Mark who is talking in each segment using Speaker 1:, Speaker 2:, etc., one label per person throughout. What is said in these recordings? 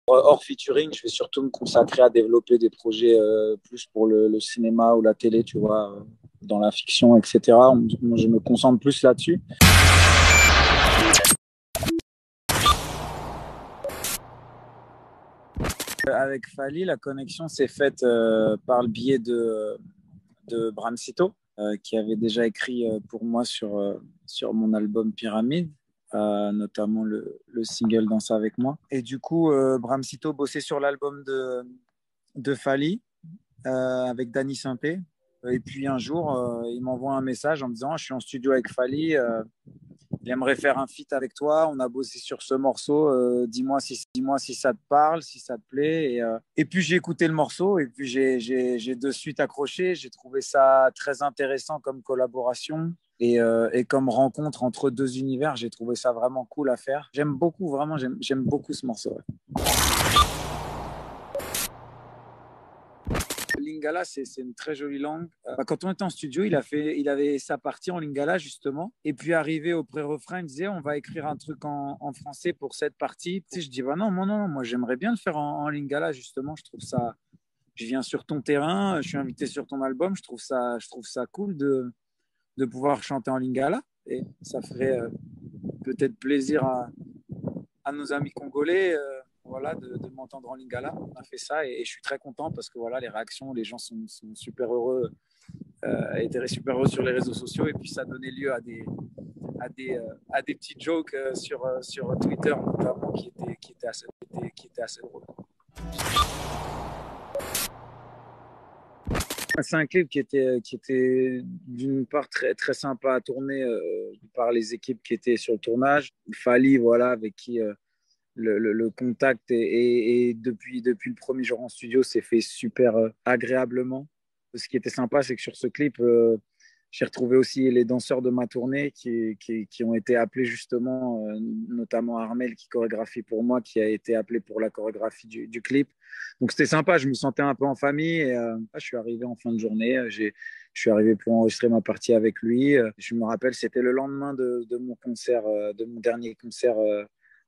Speaker 1: Hors featuring, je vais surtout me consacrer à développer des projets plus pour le cinéma ou la télé, tu vois, dans la fiction, etc. Moi, je me concentre plus là-dessus. Avec Fally, la connexion s'est faite par le biais de Bram Sito, qui avait déjà écrit pour moi sur mon album Pyramide, notamment le single Danse avec moi. Et du coup, Bram Sito bossait sur l'album de Fally avec Danny Sainté. Et puis un jour, il m'envoie un message en me disant: je suis en studio avec Fally, il aimerait faire un feat avec toi, on a bossé sur ce morceau, dis-moi si ça te parle, si ça te plaît. Et puis j'ai écouté le morceau et puis j'ai de suite accroché, j'ai trouvé ça très intéressant comme collaboration. Et comme rencontre entre deux univers, j'ai trouvé ça vraiment cool à faire. J'aime beaucoup, vraiment, j'aime beaucoup ce morceau. Ouais. Lingala, c'est une très jolie langue. Quand on était en studio, il avait sa partie en lingala, justement. Et puis, arrivé au pré-refrain, il disait: on va écrire un truc en français pour cette partie. Tu sais, je dis: bah non, moi, j'aimerais bien le faire en lingala, justement. Je trouve ça. Je viens sur ton terrain, je suis invité sur ton album. Je trouve ça cool de pouvoir chanter en lingala. Et ça ferait peut-être plaisir à nos amis congolais. Voilà, de m'entendre en lingala. On a fait ça et je suis très content parce que voilà, les réactions, les gens sont super heureux, étaient super heureux sur les réseaux sociaux et puis ça donnait lieu à des petits jokes sur Twitter notamment qui étaient assez drôles. C'est un clip qui était d'une part très, très sympa à tourner par les équipes qui étaient sur le tournage. Fally, voilà, avec qui le contact et depuis le premier jour en studio, c'est fait super agréablement. Ce qui était sympa, c'est que sur ce clip, j'ai retrouvé aussi les danseurs de ma tournée qui ont été appelés justement, notamment Armel qui chorégraphie pour moi, qui a été appelé pour la chorégraphie du clip. Donc c'était sympa, je me sentais un peu en famille. Et, je suis arrivé en fin de journée, je suis arrivé pour enregistrer ma partie avec lui. Je me rappelle, c'était le lendemain de mon concert, de mon dernier concert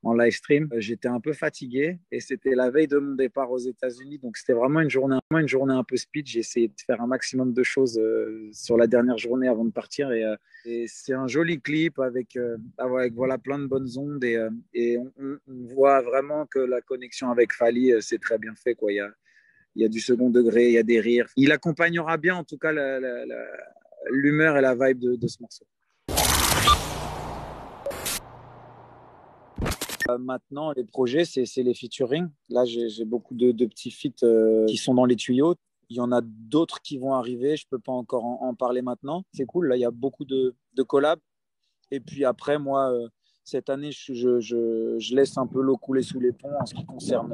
Speaker 1: en live stream. J'étais un peu fatigué et c'était la veille de mon départ aux États-Unis. Donc, c'était vraiment une journée un peu speed. J'ai essayé de faire un maximum de choses sur la dernière journée avant de partir. Et c'est un joli clip avec voilà, plein de bonnes ondes. Et on voit vraiment que la connexion avec Fally, c'est très bien fait, quoi. Il y a du second degré, il y a des rires. Il accompagnera bien, en tout cas, l'humeur et la vibe de ce morceau. Maintenant, les projets, c'est les featuring. Là, j'ai beaucoup de petits feats qui sont dans les tuyaux. Il y en a d'autres qui vont arriver. Je ne peux pas encore en parler maintenant. C'est cool. Là, il y a beaucoup de collabs. Et puis après, moi, cette année, je laisse un peu l'eau couler sous les ponts en ce qui concerne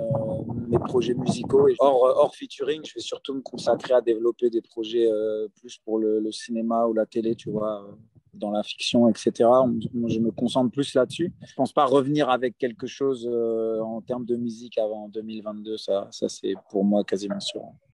Speaker 1: mes projets musicaux. Et hors featuring, je vais surtout me consacrer à développer des projets plus pour le cinéma ou la télé, tu vois, dans la fiction, etc. Je me concentre plus là-dessus. Je ne pense pas revenir avec quelque chose en termes de musique avant 2022. Ça c'est pour moi quasiment sûr.